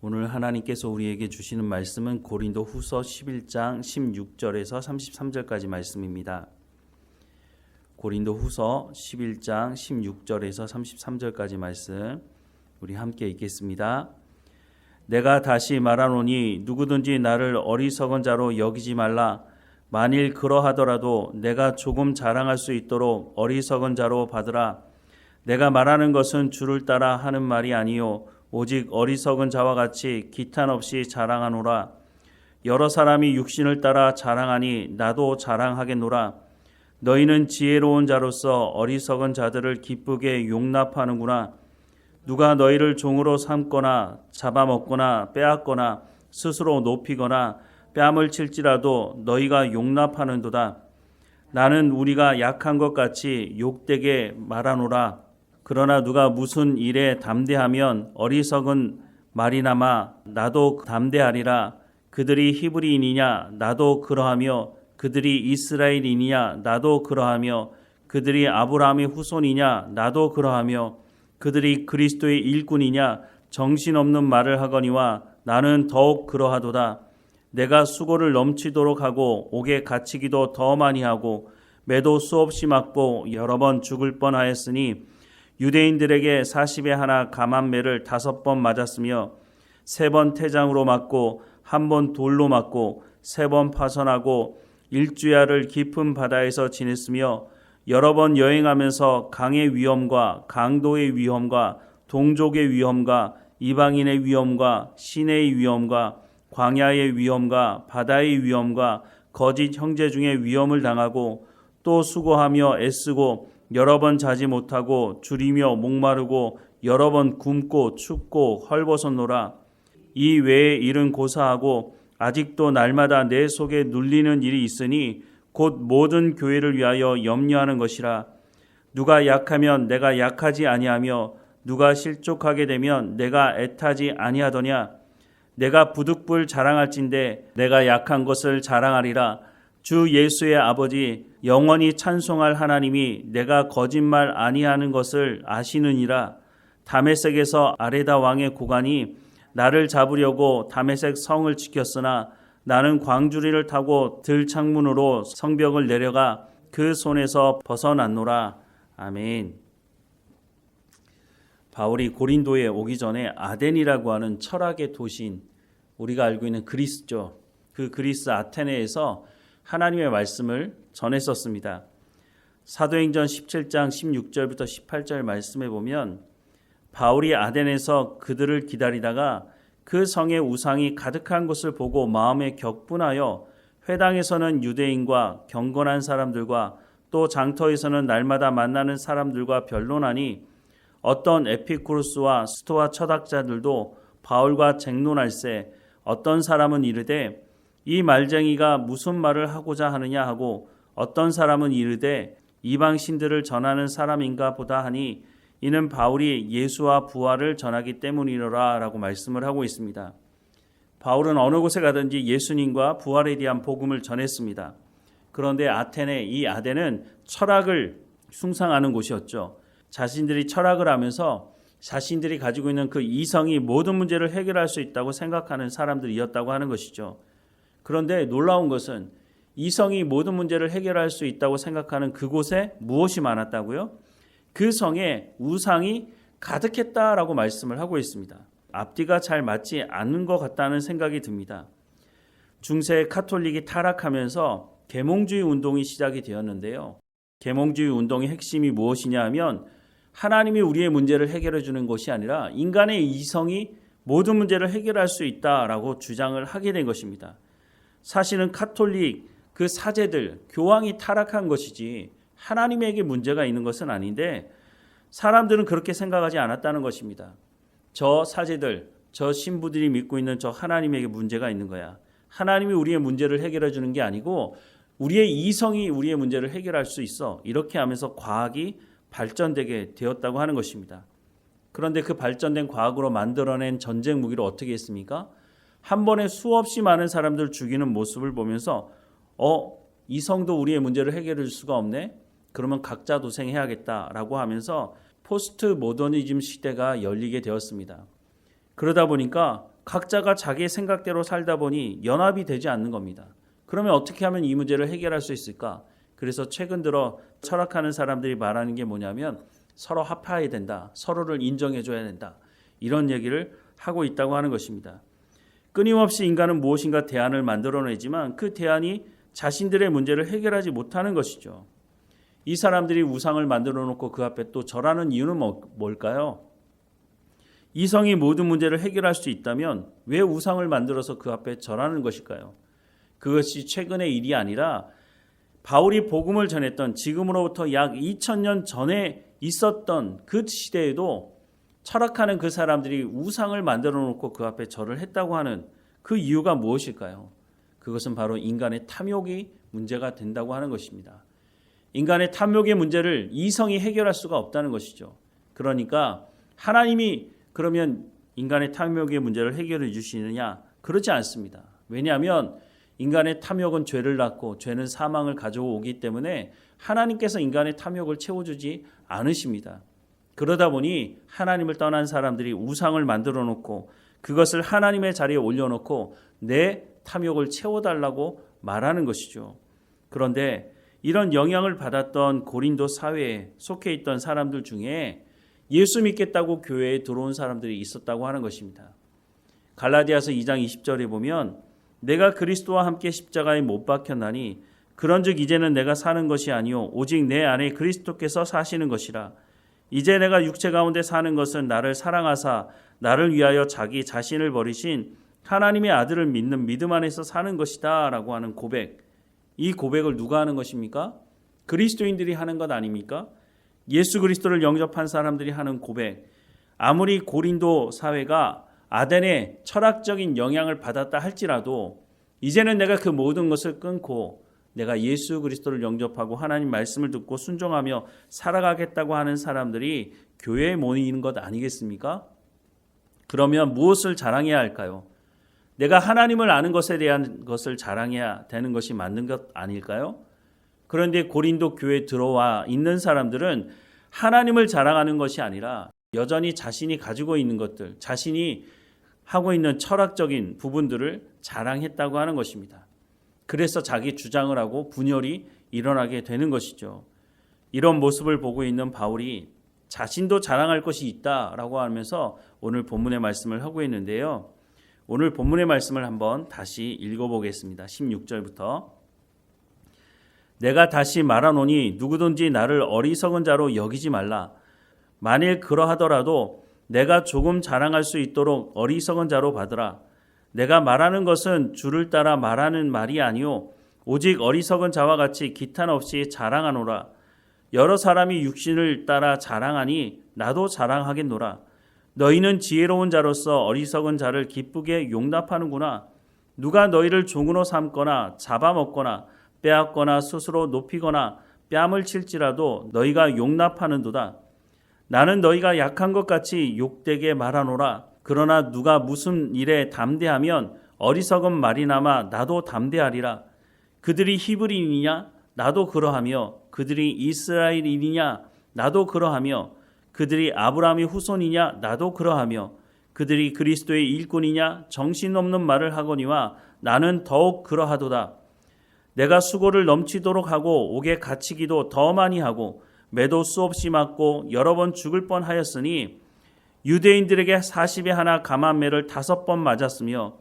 오늘 하나님께서 우리에게 주시는 말씀은 고린도 후서 11장 16절에서 33절까지 말씀입니다. 고린도 후서 11장 16절에서 33절까지 말씀 우리 함께 읽겠습니다. 내가 다시 말하노니 누구든지 나를 어리석은 자로 여기지 말라. 만일 그러하더라도 내가 조금 자랑할 수 있도록 어리석은 자로 받으라. 내가 말하는 것은 주를 따라 하는 말이 아니요 오직 어리석은 자와 같이 기탄 없이 자랑하노라. 여러 사람이 육신을 따라 자랑하니 나도 자랑하겠노라. 너희는 지혜로운 자로서 어리석은 자들을 기쁘게 용납하는구나. 누가 너희를 종으로 삼거나 잡아먹거나 빼앗거나 스스로 높이거나 뺨을 칠지라도 너희가 용납하는도다. 나는 우리가 약한 것 같이 욕되게 말하노라. 그러나 누가 무슨 일에 담대하면 어리석은 말이나마 나도 담대하리라. 그들이 히브리인이냐 나도 그러하며 그들이 이스라엘인이냐 나도 그러하며 그들이 아브라함의 후손이냐 나도 그러하며 그들이 그리스도의 일꾼이냐 정신없는 말을 하거니와 나는 더욱 그러하도다. 내가 수고를 넘치도록 하고 옥에 갇히기도 더 많이 하고 매도 수없이 맞고 여러 번 죽을 뻔하였으니 유대인들에게 40에 하나 감한 매를 5번 맞았으며 3번 태장으로 맞고 1번 돌로 맞고 3번 파선하고 일주야를 깊은 바다에서 지냈으며 여러 번 여행하면서 강의 위험과 강도의 위험과 동족의 위험과 이방인의 위험과 시내의 위험과 광야의 위험과 바다의 위험과 거짓 형제 중에 위험을 당하고 또 수고하며 애쓰고 여러 번 자지 못하고 줄이며 목마르고 여러 번 굶고 춥고 헐벗었노라. 이 외의 일은 고사하고 아직도 날마다 내 속에 눌리는 일이 있으니 곧 모든 교회를 위하여 염려하는 것이라. 누가 약하면 내가 약하지 아니하며 누가 실족하게 되면 내가 애타지 아니하더냐. 내가 부득불 자랑할진대 내가 약한 것을 자랑하리라. 주 예수의 아버지 영원히 찬송할 하나님이 내가 거짓말 아니하는 것을 아시느니라. 다메섹에서 아레다 왕의 고관이 나를 잡으려고 다메섹 성을 지켰으나 나는 광주리를 타고 들창문으로 성벽을 내려가 그 손에서 벗어났노라. 아멘. 바울이 고린도에 오기 전에 아덴이라고 하는 철학의 도시인 우리가 알고 있는 그리스죠. 그 그리스 아테네에서 하나님의 말씀을 전했었습니다. 사도행전 17장 16절부터 18절 말씀에 보면 바울이 아덴에서 그들을 기다리다가 그 성의 우상이 가득한 것을 보고 마음에 격분하여 회당에서는 유대인과 경건한 사람들과 또 장터에서는 날마다 만나는 사람들과 변론하니 어떤 에피쿠루스와 스토아 철학자들도 바울과 쟁론할세 어떤 사람은 이르되 이 말쟁이가 무슨 말을 하고자 하느냐 하고 어떤 사람은 이르되 이방 신들을 전하는 사람인가 보다 하니 이는 바울이 예수와 부활을 전하기 때문이로라 라고 말씀을 하고 있습니다. 바울은 어느 곳에 가든지 예수님과 부활에 대한 복음을 전했습니다. 그런데 아테네, 이 아덴은 철학을 숭상하는 곳이었죠. 자신들이 철학을 하면서 자신들이 가지고 있는 그 이성이 모든 문제를 해결할 수 있다고 생각하는 사람들이었다고 하는 것이죠. 그런데 놀라운 것은 이성이 모든 문제를 해결할 수 있다고 생각하는 그곳에 무엇이 많았다고요? 그 성에 우상이 가득했다라고 말씀을 하고 있습니다. 앞뒤가 잘 맞지 않는 것 같다는 생각이 듭니다. 중세 카톨릭이 타락하면서 계몽주의 운동이 시작이 되었는데요. 계몽주의 운동의 핵심이 무엇이냐 하면 하나님이 우리의 문제를 해결해 주는 것이 아니라 인간의 이성이 모든 문제를 해결할 수 있다라고 주장을 하게 된 것입니다. 사실은 카톨릭 그 사제들, 교황이 타락한 것이지 하나님에게 문제가 있는 것은 아닌데 사람들은 그렇게 생각하지 않았다는 것입니다. 저 사제들, 저 신부들이 믿고 있는 저 하나님에게 문제가 있는 거야. 하나님이 우리의 문제를 해결해 주는 게 아니고 우리의 이성이 우리의 문제를 해결할 수 있어. 이렇게 하면서 과학이 발전되게 되었다고 하는 것입니다. 그런데 그 발전된 과학으로 만들어낸 전쟁 무기를 어떻게 했습니까? 한 번에 수없이 많은 사람들 죽이는 모습을 보면서 이성도 우리의 문제를 해결해 줄 수가 없네? 그러면 각자 도생해야겠다라고 하면서 포스트 모더니즘 시대가 열리게 되었습니다. 그러다 보니까 각자가 자기의 생각대로 살다 보니 연합이 되지 않는 겁니다. 그러면 어떻게 하면 이 문제를 해결할 수 있을까? 그래서 최근 들어 철학하는 사람들이 말하는 게 뭐냐면 서로 합해야 된다. 서로를 인정해줘야 된다. 이런 얘기를 하고 있다고 하는 것입니다. 끊임없이 인간은 무엇인가 대안을 만들어내지만 그 대안이 자신들의 문제를 해결하지 못하는 것이죠. 이 사람들이 우상을 만들어 놓고 그 앞에 또 절하는 이유는 뭘까요? 이성이 모든 문제를 해결할 수 있다면 왜 우상을 만들어서 그 앞에 절하는 것일까요? 그것이 최근의 일이 아니라 바울이 복음을 전했던 지금으로부터 약 2000년 전에 있었던 그 시대에도 철학하는 그 사람들이 우상을 만들어 놓고 그 앞에 절을 했다고 하는 그 이유가 무엇일까요? 그것은 바로 인간의 탐욕이 문제가 된다고 하는 것입니다. 인간의 탐욕의 문제를 이성이 해결할 수가 없다는 것이죠. 그러니까 하나님이 그러면 인간의 탐욕의 문제를 해결해 주시느냐? 그렇지 않습니다. 왜냐하면 인간의 탐욕은 죄를 낳고 죄는 사망을 가져오기 때문에 하나님께서 인간의 탐욕을 채워주지 않으십니다. 그러다 보니 하나님을 떠난 사람들이 우상을 만들어 놓고 그것을 하나님의 자리에 올려놓고 내 탐욕을 채워달라고 말하는 것이죠. 그런데 이런 영향을 받았던 고린도 사회에 속해 있던 사람들 중에 예수 믿겠다고 교회에 들어온 사람들이 있었다고 하는 것입니다. 갈라디아서 2장 20절에 보면 내가 그리스도와 함께 십자가에 못 박혔나니 그런즉 이제는 내가 사는 것이 아니요 오직 내 안에 그리스도께서 사시는 것이라. 이제 내가 육체 가운데 사는 것은 나를 사랑하사 나를 위하여 자기 자신을 버리신 하나님의 아들을 믿는 믿음 안에서 사는 것이다 라고 하는 고백. 이 고백을 누가 하는 것입니까? 그리스도인들이 하는 것 아닙니까? 예수 그리스도를 영접한 사람들이 하는 고백. 아무리 고린도 사회가 아덴의 철학적인 영향을 받았다 할지라도 이제는 내가 그 모든 것을 끊고 내가 예수 그리스도를 영접하고 하나님 말씀을 듣고 순종하며 살아가겠다고 하는 사람들이 교회에 모이는 것 아니겠습니까? 그러면 무엇을 자랑해야 할까요? 내가 하나님을 아는 것에 대한 것을 자랑해야 되는 것이 맞는 것 아닐까요? 그런데 고린도 교회에 들어와 있는 사람들은 하나님을 자랑하는 것이 아니라 여전히 자신이 가지고 있는 것들, 자신이 하고 있는 철학적인 부분들을 자랑했다고 하는 것입니다. 그래서 자기 주장을 하고 분열이 일어나게 되는 것이죠. 이런 모습을 보고 있는 바울이 자신도 자랑할 것이 있다라고 하면서 오늘 본문의 말씀을 하고 있는데요. 오늘 본문의 말씀을 한번 다시 읽어보겠습니다. 16절부터 내가 다시 말하노니 누구든지 나를 어리석은 자로 여기지 말라. 만일 그러하더라도 내가 조금 자랑할 수 있도록 어리석은 자로 받으라. 내가 말하는 것은 주를 따라 말하는 말이 아니요 오직 어리석은 자와 같이 기탄 없이 자랑하노라. 여러 사람이 육신을 따라 자랑하니 나도 자랑하겠노라. 너희는 지혜로운 자로서 어리석은 자를 기쁘게 용납하는구나. 누가 너희를 종으로 삼거나 잡아먹거나 빼앗거나 스스로 높이거나 뺨을 칠지라도 너희가 용납하는도다. 나는 너희가 약한 것 같이 욕되게 말하노라. 그러나 누가 무슨 일에 담대하면 어리석은 말이나마 나도 담대하리라. 그들이 히브리인이냐? 나도 그러하며 그들이 이스라엘인이냐? 나도 그러하며 그들이 아브라함의 후손이냐? 나도 그러하며 그들이 그리스도의 일꾼이냐? 정신없는 말을 하거니와 나는 더욱 그러하도다. 내가 수고를 넘치도록 하고 옥에 갇히기도 더 많이 하고 매도 수없이 맞고 여러 번 죽을 뻔하였으니 유대인들에게 40에 하나 감한매를 5번 맞았으며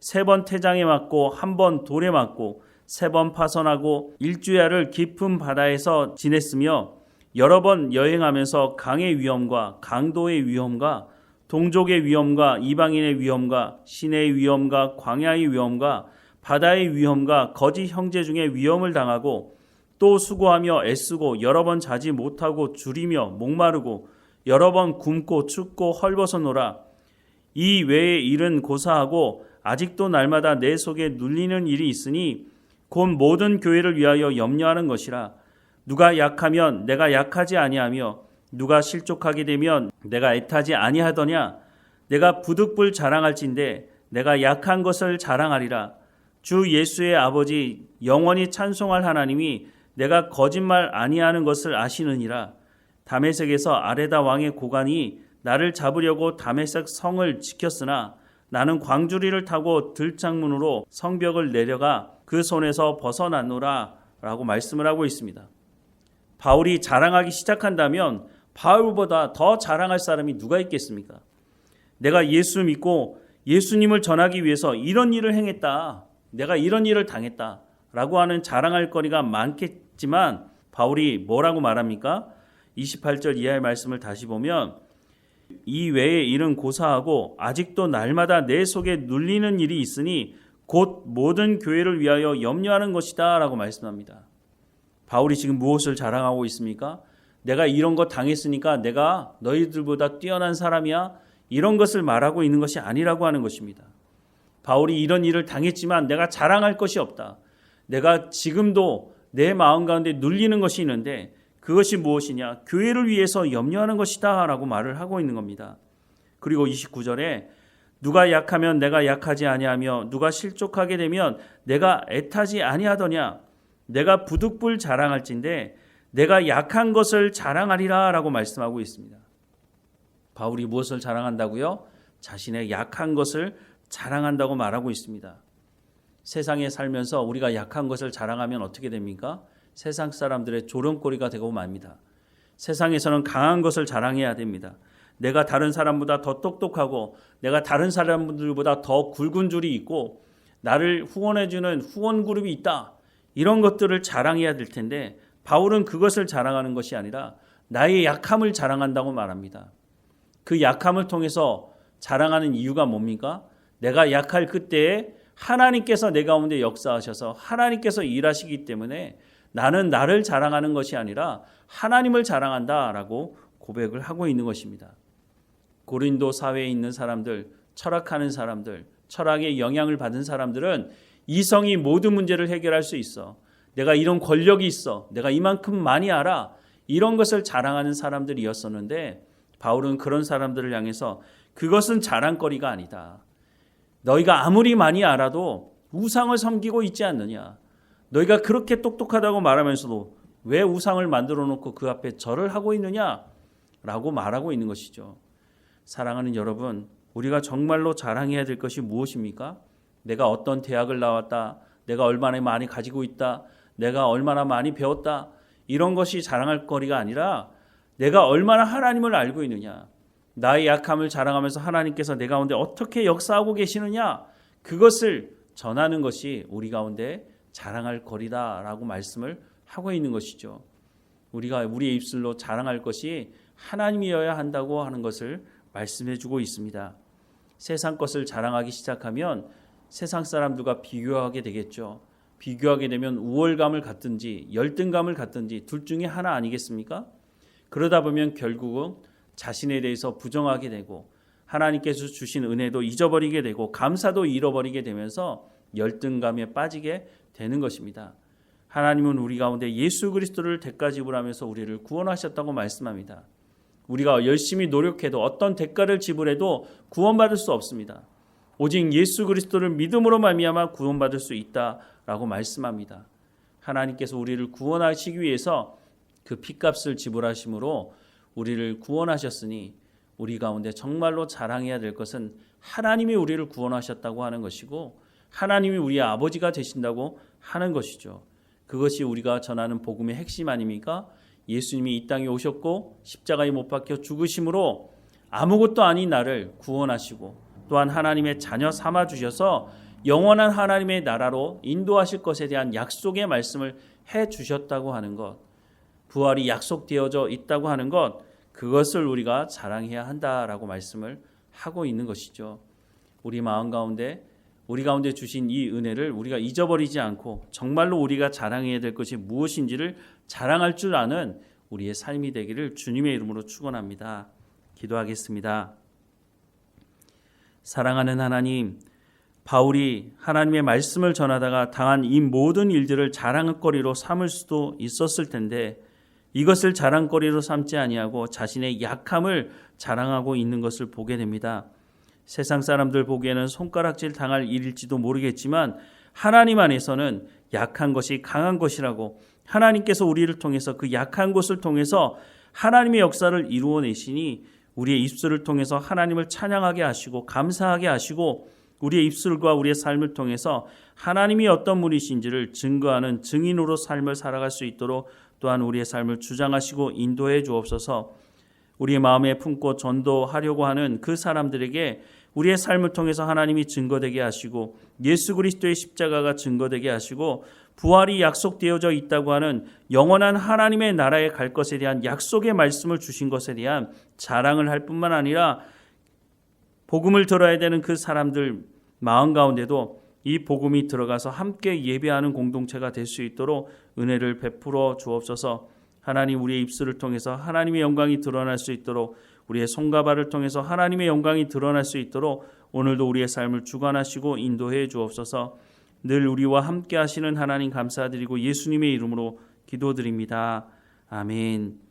3번 태장에 맞고 1번 돌에 맞고 3번 파선하고 일주야를 깊은 바다에서 지냈으며 여러 번 여행하면서 강의 위험과 강도의 위험과 동족의 위험과 이방인의 위험과 시내의 위험과 광야의 위험과 바다의 위험과 거짓 형제 중에 위험을 당하고 또 수고하며 애쓰고 여러 번 자지 못하고 줄이며 목마르고 여러 번 굶고 춥고 헐벗어노라. 이 외의 일은 고사하고 아직도 날마다 내 속에 눌리는 일이 있으니 곧 모든 교회를 위하여 염려하는 것이라. 누가 약하면 내가 약하지 아니하며 누가 실족하게 되면 내가 애타지 아니하더냐. 내가 부득불 자랑할진대 내가 약한 것을 자랑하리라. 주 예수의 아버지 영원히 찬송할 하나님이 내가 거짓말 아니하는 것을 아시느니라. 다메섹에서 아레다 왕의 고관이 나를 잡으려고 다메섹 성을 지켰으나 나는 광주리를 타고 들창문으로 성벽을 내려가 그 손에서 벗어났노라 라고 말씀을 하고 있습니다. 바울이 자랑하기 시작한다면 바울보다 더 자랑할 사람이 누가 있겠습니까? 내가 예수 믿고 예수님을 전하기 위해서 이런 일을 행했다. 내가 이런 일을 당했다. 라고 하는 자랑할 거리가 많겠지만 바울이 뭐라고 말합니까? 28절 이하의 말씀을 다시 보면 이 외의 일은 고사하고 아직도 날마다 내 속에 눌리는 일이 있으니 곧 모든 교회를 위하여 염려하는 것이다 라고 말씀합니다. 바울이 지금 무엇을 자랑하고 있습니까? 내가 이런 거 당했으니까 내가 너희들보다 뛰어난 사람이야? 이런 것을 말하고 있는 것이 아니라고 하는 것입니다. 바울이 이런 일을 당했지만 내가 자랑할 것이 없다. 내가 지금도 내 마음 가운데 눌리는 것이 있는데 그것이 무엇이냐? 교회를 위해서 염려하는 것이다 라고 말을 하고 있는 겁니다. 그리고 29절에 누가 약하면 내가 약하지 아니하며 누가 실족하게 되면 내가 애타지 아니하더냐? 내가 부득불 자랑할진대 내가 약한 것을 자랑하리라 라고 말씀하고 있습니다. 바울이 무엇을 자랑한다고요? 자신의 약한 것을 자랑한다고 말하고 있습니다. 세상에 살면서 우리가 약한 것을 자랑하면 어떻게 됩니까? 세상 사람들의 조롱거리가 되고 맙니다. 세상에서는 강한 것을 자랑해야 됩니다. 내가 다른 사람보다 더 똑똑하고 내가 다른 사람들보다 더 굵은 줄이 있고 나를 후원해주는 후원 그룹이 있다. 이런 것들을 자랑해야 될 텐데 바울은 그것을 자랑하는 것이 아니라 나의 약함을 자랑한다고 말합니다. 그 약함을 통해서 자랑하는 이유가 뭡니까? 내가 약할 그때에 하나님께서 내 가운데 역사하셔서 하나님께서 일하시기 때문에 나는 나를 자랑하는 것이 아니라 하나님을 자랑한다라고 고백을 하고 있는 것입니다. 고린도 사회에 있는 사람들, 철학하는 사람들, 철학의 영향을 받은 사람들은 이성이 모든 문제를 해결할 수 있어. 내가 이런 권력이 있어. 내가 이만큼 많이 알아. 이런 것을 자랑하는 사람들이었었는데 바울은 그런 사람들을 향해서 그것은 자랑거리가 아니다. 너희가 아무리 많이 알아도 우상을 섬기고 있지 않느냐. 너희가 그렇게 똑똑하다고 말하면서도 왜 우상을 만들어 놓고 그 앞에 절을 하고 있느냐라고 말하고 있는 것이죠. 사랑하는 여러분, 우리가 정말로 자랑해야 될 것이 무엇입니까? 내가 어떤 대학을 나왔다. 내가 얼마나 많이 가지고 있다. 내가 얼마나 많이 배웠다. 이런 것이 자랑할 거리가 아니라 내가 얼마나 하나님을 알고 있느냐. 나의 약함을 자랑하면서 하나님께서 내 가운데 어떻게 역사하고 계시느냐. 그것을 전하는 것이 우리 가운데 자랑할 거리다라고 말씀을 하고 있는 것이죠. 우리가 우리의 입술로 자랑할 것이 하나님이어야 한다고 하는 것을 말씀해 주고 있습니다. 세상 것을 자랑하기 시작하면 세상 사람들과 비교하게 되겠죠. 비교하게 되면 우월감을 갖든지 열등감을 갖든지 둘 중에 하나 아니겠습니까? 그러다 보면 결국은 자신에 대해서 부정하게 되고 하나님께서 주신 은혜도 잊어버리게 되고 감사도 잃어버리게 되면서 열등감에 빠지게 되는 것입니다. 하나님은 우리 가운데 예수 그리스도를 대가 지불하면서 우리를 구원하셨다고 말씀합니다. 우리가 열심히 노력해도 어떤 대가를 지불해도 구원받을 수 없습니다. 오직 예수 그리스도를 믿음으로 말미암아 구원받을 수 있다라고 말씀합니다. 하나님께서 우리를 구원하시기 위해서 그 피값을 지불하심으로 우리를 구원하셨으니 우리 가운데 정말로 자랑해야 될 것은 하나님이 우리를 구원하셨다고 하는 것이고 하나님이 우리의 아버지가 되신다고 하는 것이죠. 그것이 우리가 전하는 복음의 핵심 아닙니까? 예수님이 이 땅에 오셨고 십자가에 못 박혀 죽으심으로 아무것도 아닌 나를 구원하시고 또한 하나님의 자녀 삼아 주셔서 영원한 하나님의 나라로 인도하실 것에 대한 약속의 말씀을 해 주셨다고 하는 것, 부활이 약속되어져 있다고 하는 것, 그것을 우리가 자랑해야 한다라고 말씀을 하고 있는 것이죠. 우리 마음 가운데 우리 가운데 주신 이 은혜를 우리가 잊어버리지 않고 정말로 우리가 자랑해야 될 것이 무엇인지를 자랑할 줄 아는 우리의 삶이 되기를 주님의 이름으로 축원합니다. 기도하겠습니다. 사랑하는 하나님, 바울이 하나님의 말씀을 전하다가 당한 이 모든 일들을 자랑거리로 삼을 수도 있었을 텐데 이것을 자랑거리로 삼지 아니하고 자신의 약함을 자랑하고 있는 것을 보게 됩니다. 세상 사람들 보기에는 손가락질 당할 일일지도 모르겠지만 하나님 안에서는 약한 것이 강한 것이라고 하나님께서 우리를 통해서 그 약한 것을 통해서 하나님의 역사를 이루어내시니 우리의 입술을 통해서 하나님을 찬양하게 하시고 감사하게 하시고 우리의 입술과 우리의 삶을 통해서 하나님이 어떤 분이신지를 증거하는 증인으로 삶을 살아갈 수 있도록 또한 우리의 삶을 주장하시고 인도해 주옵소서. 우리의 마음에 품고 전도하려고 하는 그 사람들에게 우리의 삶을 통해서 하나님이 증거되게 하시고 예수 그리스도의 십자가가 증거되게 하시고 부활이 약속되어져 있다고 하는 영원한 하나님의 나라에 갈 것에 대한 약속의 말씀을 주신 것에 대한 자랑을 할 뿐만 아니라 복음을 들어야 되는 그 사람들 마음 가운데도 이 복음이 들어가서 함께 예배하는 공동체가 될 수 있도록 은혜를 베풀어 주옵소서. 하나님, 우리의 입술을 통해서 하나님의 영광이 드러날 수 있도록, 우리의 손과 발을 통해서 하나님의 영광이 드러날 수 있도록 오늘도 우리의 삶을 주관하시고 인도해 주옵소서. 늘 우리와 함께 하시는 하나님 감사드리고 예수님의 이름으로 기도드립니다. 아멘.